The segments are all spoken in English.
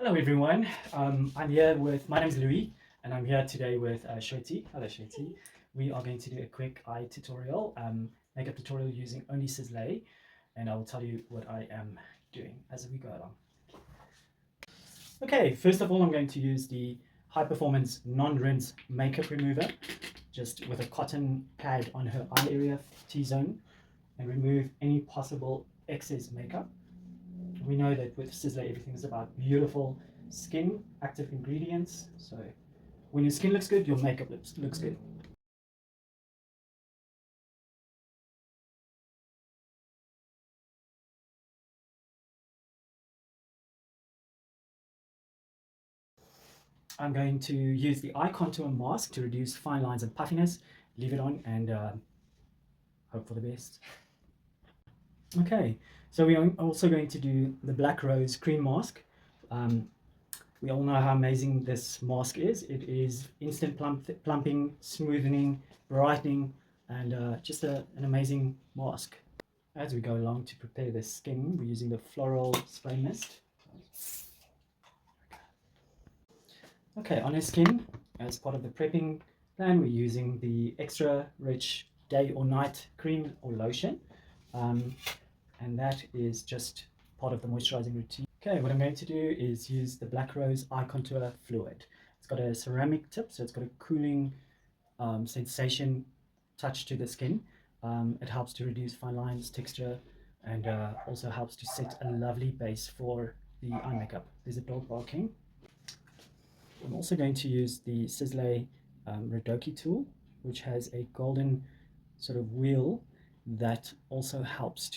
Hello everyone, my name is Louis and I'm here today with Shweti. Hello Shweti. We are going to do a quick eye tutorial, makeup tutorial using only Sisley, and I will tell you what I am doing as we go along. Okay, first of all I'm going to use the high performance non-rinse makeup remover, just with a cotton pad on her eye area, T-zone, and remove any possible excess makeup. We know that with Sisley everything is about beautiful skin, active ingredients. So when your skin looks good, your makeup looks good. I'm going to use the eye contour mask to reduce fine lines and puffiness. Leave it on and hope for the best. Okay, so we are also going to do the Black Rose cream mask. We all know how amazing this mask is. It is instant plumping, smoothening, brightening, and just an amazing mask. As we go along to prepare the skin, we're using the floral spray mist. Okay, on her skin, as part of the prepping plan, we're using the extra rich day or night cream or lotion. And that is just part of the moisturizing routine. Okay, what I'm going to do is use the Black Rose Eye Contour Fluid. It's got a ceramic tip, so it's got a cooling sensation touch to the skin. It helps to reduce fine lines, texture, and also helps to set a lovely base for the eye makeup. There's a dog barking. I'm also going to use the Sisley Ridoki tool, which has a golden sort of wheel that also helps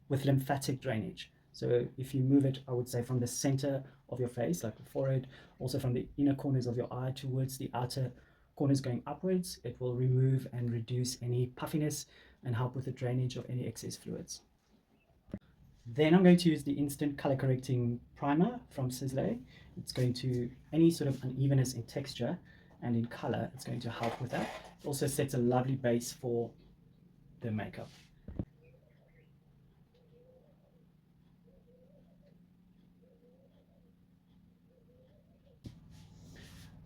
with lymphatic drainage. So if you move it, I would say from the center of your face, like the forehead, also from the inner corners of your eye towards the outer corners going upwards, it will remove and reduce any puffiness and help with the drainage of any excess fluids. Then I'm going to use the instant color correcting primer from Sisley. It's going to, any sort of unevenness in texture and in color, it's going to help with that. It also sets a lovely base for the makeup.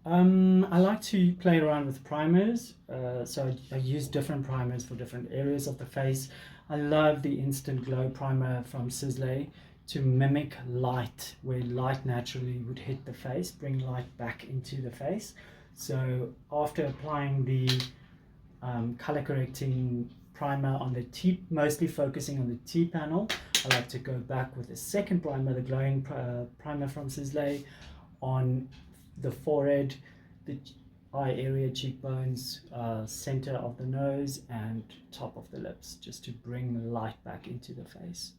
I like to play around with primers, so I use different primers for different areas of the face. I love the Instant Glow primer from Sisley to mimic light, where light naturally would hit the face, bring light back into the face. So after applying the color correcting primer on the T, mostly focusing on the T panel, I like to go back with the second primer, the glowing primer from Sisley, on the forehead, the eye area, cheekbones, center of the nose, and top of the lips, just to bring light back into the face.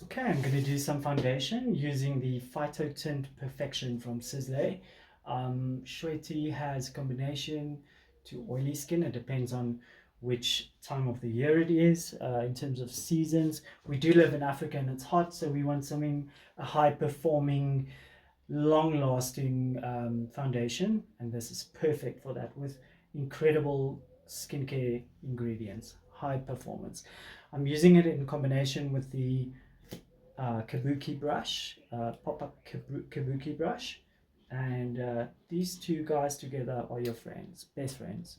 Okay, I'm going to do some foundation using the Phyto Tint Perfection from Sisley. Shweti has combination to oily skin. It depends on which time of the year it is. In terms of seasons, we do live in Africa and it's hot, so we want something, a high performing, long-lasting foundation, and this is perfect for that, with incredible skincare ingredients, high performance. I'm using it in combination with the kabuki brush, pop-up kabuki brush, and these two guys together are your friends, best friends.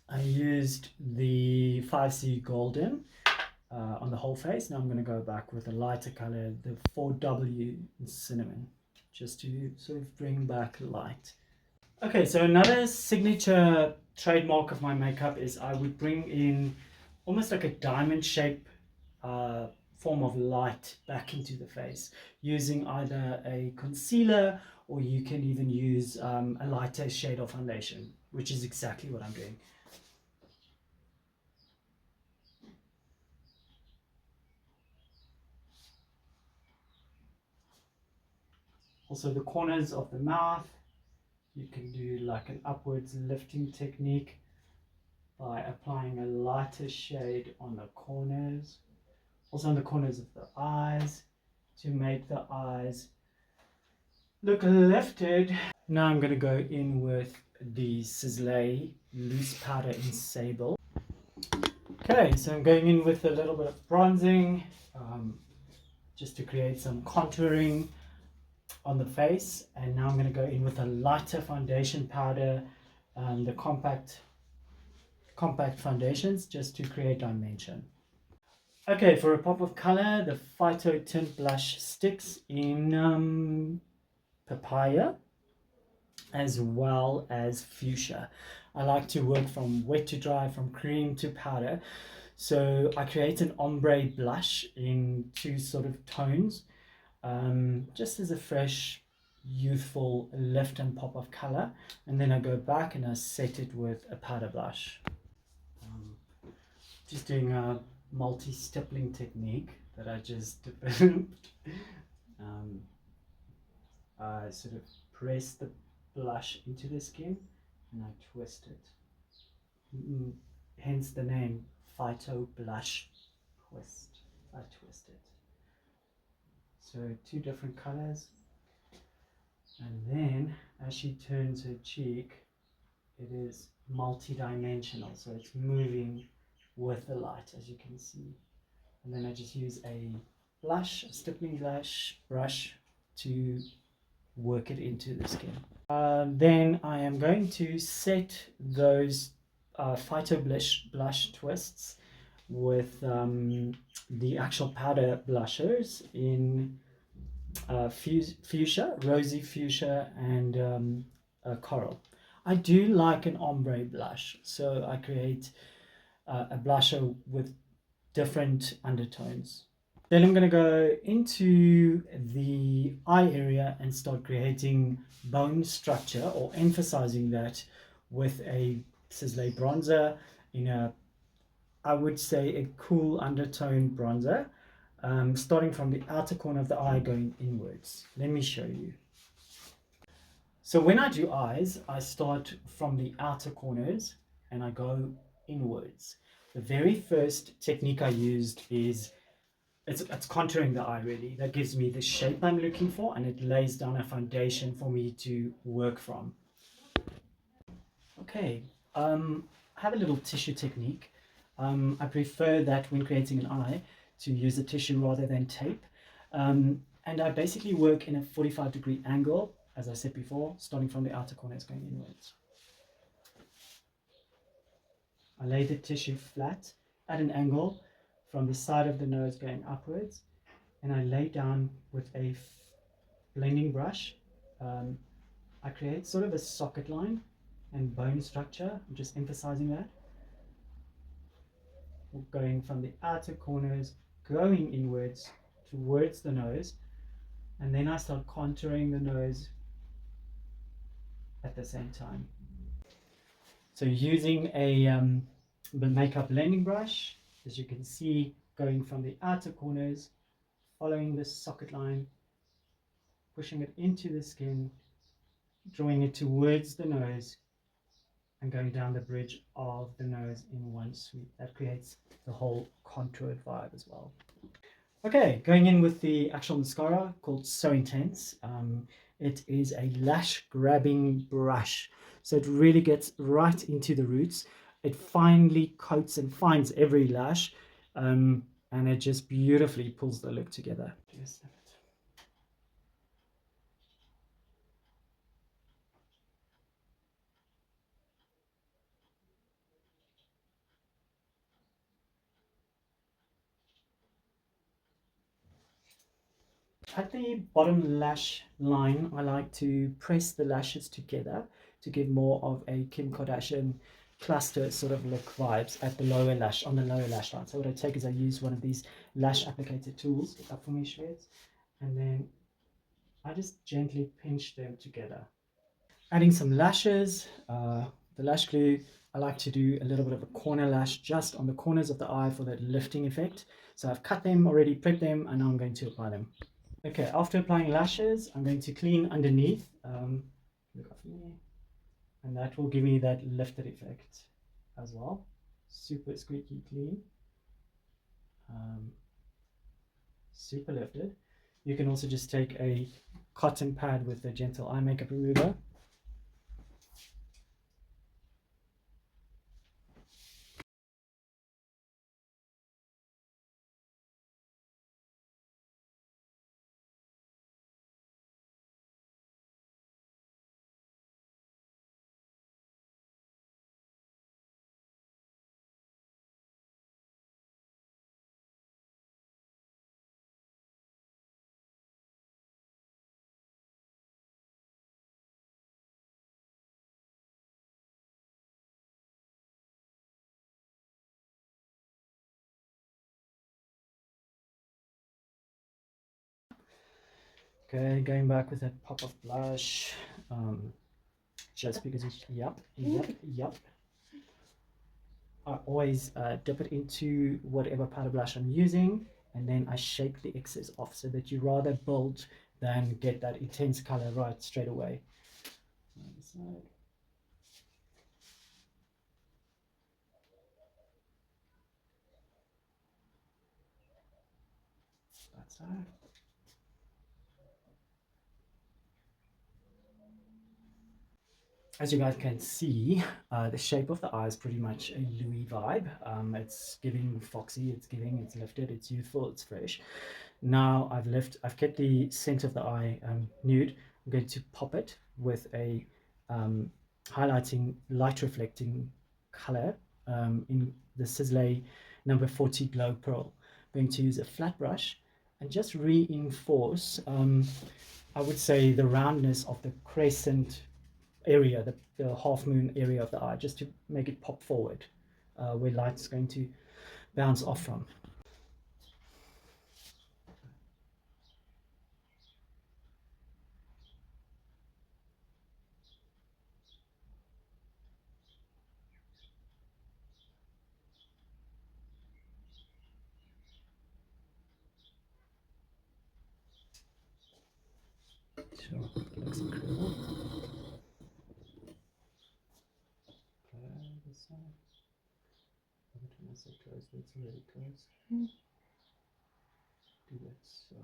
I used the 5C Golden on the whole face. Now I'm going to go back with a lighter color, the 4W Cinnamon, just to sort of bring back light. Okay, so another signature trademark of my makeup is I would bring in almost like a diamond shape form of light back into the face, using either a concealer, or you can even use a lighter shade of foundation, which is exactly what I'm doing. Also the corners of the mouth, you can do like an upwards lifting technique by applying a lighter shade on the corners, also on the corners of the eyes, to make the eyes look lifted. Now I'm going to go in with the Sisley loose powder in sable. Okay, so I'm going in with a little bit of bronzing, just to create some contouring on the face. And now I'm going to go in with a lighter foundation powder, the compact foundations, just to create dimension. Okay, for a pop of color, the Phyto Tint Blush sticks in papaya as well as fuchsia. I like to work from wet to dry, from cream to powder. So I create an ombre blush in two sort of tones, just as a fresh, youthful lift and pop of color. And then I go back and I set it with a powder blush. Um, just doing a multi-stippling technique that I just developed. I sort of press the blush into the skin and I twist it. Hence the name Phyto Blush Twist. I twist it. So two different colors. And then as she turns her cheek, it is multi-dimensional. So it's moving with the light, as you can see. And then I just use a blush, a stippling blush brush to work it into the skin. Then I am going to set those Phyto blush twists with the actual powder blushers in fuchsia, rosy fuchsia, and coral. I do like an ombre blush, so I create a blusher with different undertones. Then I'm going to go into the eye area and start creating bone structure, or emphasizing that with a Sisley bronzer in a, I would say, a cool undertone bronzer, starting from the outer corner of the eye going inwards. Let me show you. So when I do eyes, I start from the outer corners and I go inwards. The very first technique I used is it's contouring the eye, really. That gives me the shape I'm looking for, and it lays down a foundation for me to work from. Okay, I have a little tissue technique. I prefer that when creating an eye to use a tissue rather than tape. And I basically work in a 45-degree angle, as I said before, starting from the outer corners going inwards. I lay the tissue flat at an angle from the side of the nose going upwards, and I lay down with a blending brush. I create sort of a socket line and bone structure. I'm just emphasizing that. Going from the outer corners, going inwards towards the nose, and then I start contouring the nose at the same time. So using a makeup blending brush, as you can see, going from the outer corners, following this socket line, pushing it into the skin, drawing it towards the nose, and going down the bridge of the nose in one sweep. That creates the whole contoured vibe as well. Okay, going in with the actual mascara called So Intense. It is a lash grabbing brush, so it really gets right into the roots. It finely coats and finds every lash, and it just beautifully pulls the look together. At the bottom lash line, I like to press the lashes together to give more of a Kim Kardashian cluster sort of look vibes at the lower lash, on the lower lash line. So what I take is I use one of these lash applicator tools, get up for me, Shreds, and then I just gently pinch them together. Adding some lashes, the lash glue, I like to do a little bit of a corner lash just on the corners of the eye for that lifting effect. So I've cut them already, prepped them, and now I'm going to apply them. Okay, after applying lashes, I'm going to clean underneath, look up me, and that will give me that lifted effect as well. Super squeaky clean, super lifted. You can also just take a cotton pad with a gentle eye makeup remover Okay, going back with that pop of blush, just because it's, yep. I always dip it into whatever powder blush I'm using, and then I shake the excess off so that you rather build than get that intense color right straight away. Other side. That side. As you guys can see, the shape of the eye is pretty much a Louis vibe. It's giving foxy, it's lifted, it's youthful, it's fresh. Now I've kept the center of the eye nude. I'm going to pop it with a highlighting, light reflecting color in the Sisley number 40 Glow Pearl. I'm going to use a flat brush and just reinforce, I would say, the roundness of the crescent area, the half moon area of the eye, just to make it pop forward, where light's going to bounce off from. Sure, looks incredible. This side. Every time I say close, it's already closed. Do that so.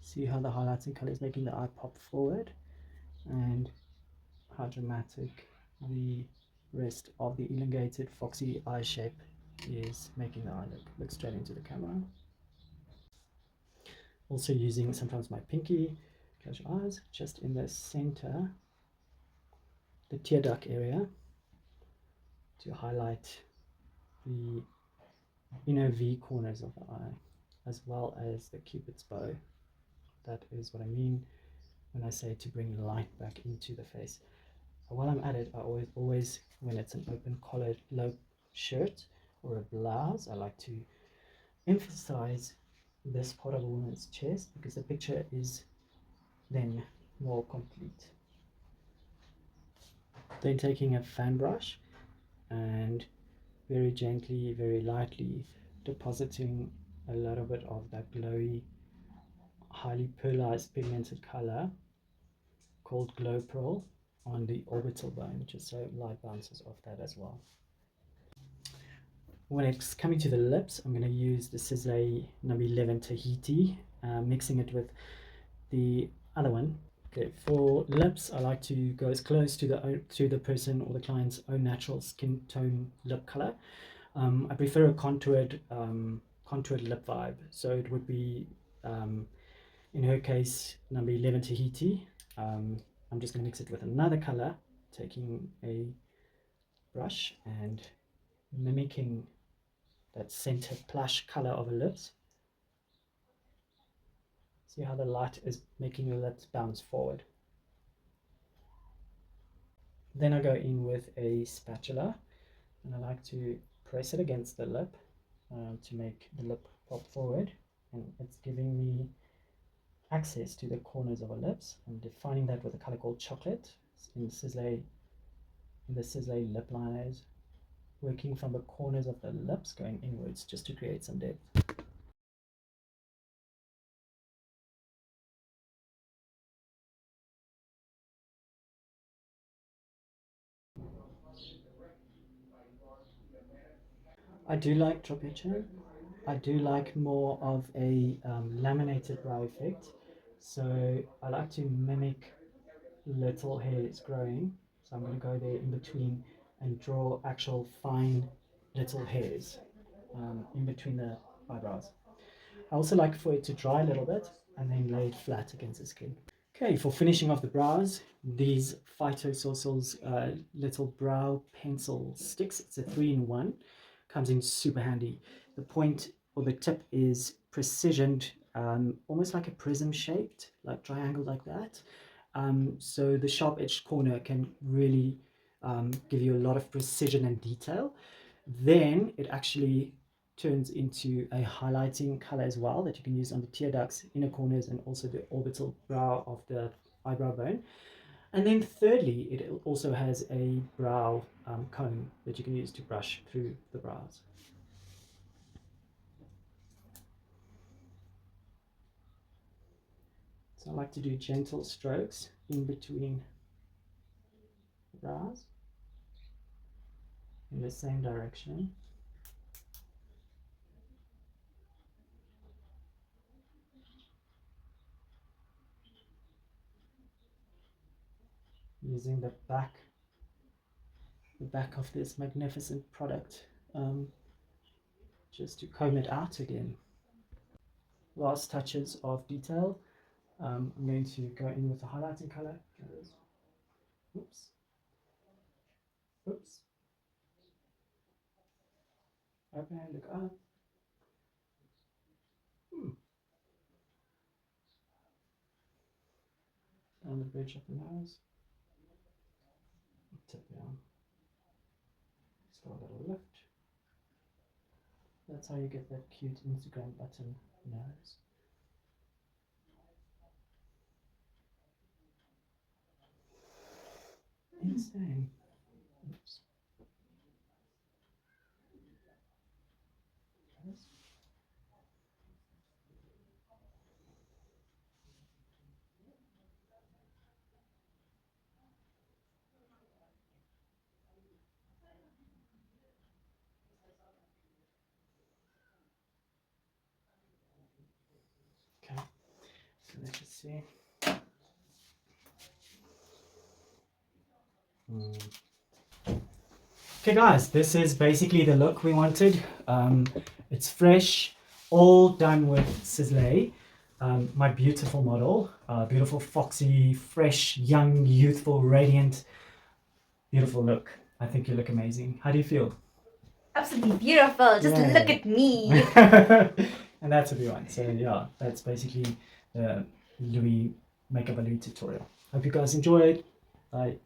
See how the highlighting color is making the eye pop forward, and how dramatic the rest of the elongated foxy eye shape is making the eye look straight into the camera. Also using sometimes my pinky, close your eyes, just in the center, the tear duct area, to highlight the inner V corners of the eye, as well as the cupid's bow. That is what I mean when I say to bring light back into the face. While I'm at it, I always, when it's an open collared low shirt or a blouse, I like to emphasize this part of a woman's chest, because the picture is then more complete. Then taking a fan brush and very gently, very lightly depositing a little bit of that glowy, highly pearlized pigmented color called Glow Pearl on the orbital bone, just so light bounces off that as well. When it's coming to the lips, I'm going to use the Sisley number 11 Tahiti, mixing it with the other one. Okay, for lips, I like to go as close to the person or the client's own natural skin tone lip color. I prefer a contoured lip vibe, so it would be, in her case, number 11 Tahiti. I'm just going to mix it with another color, taking a brush and mimicking that center plush color of her lips. See how the light is making your lips bounce forward. Then I go in with a spatula, and I like to press it against the lip to make the lip pop forward, and it's giving me access to the corners of her lips. I'm defining that with a color called chocolate in the Sisley lip liners, working from the corners of the lips going inwards just to create some depth. I do like drop your chin. I do like more of a laminated brow effect. So I like to mimic little hairs growing. So I'm going to go there in between and draw actual fine little hairs in between the eyebrows. I also like for it to dry a little bit and then lay it flat against the skin. Okay, for finishing off the brows, these Phytosocial's little brow pencil sticks. It's a 3-in-1, comes in super handy. The point or the tip is precisioned, almost like a prism shaped, like triangle like that. So the sharp edged corner can really give you a lot of precision and detail. Then it actually turns into a highlighting color as well that you can use on the tear ducts, inner corners, and also the orbital brow of the eyebrow bone. And then thirdly, it also has a brow comb that you can use to brush through the brows. So I like to do gentle strokes in between the brows in the same direction. Using the back of this magnificent product just to comb it out again. Last touches of detail. I'm going to go in with the highlighting color. Oops. Oops. Open and look up. Down the bridge of the nose. Tip down. Just got a little lift. That's how you get that cute Instagram button nose. Insane. Oops. Okay, so let's just see. Okay guys, this is basically the look we wanted. It's fresh, all done with Sisley, my beautiful model. Beautiful, foxy, fresh, young, youthful, radiant, beautiful look. I think you look amazing. How do you feel? Absolutely beautiful. Just look at me. And that's what we want. So yeah, that's basically the Louis Makeup Louis tutorial. Hope you guys enjoyed. Bye.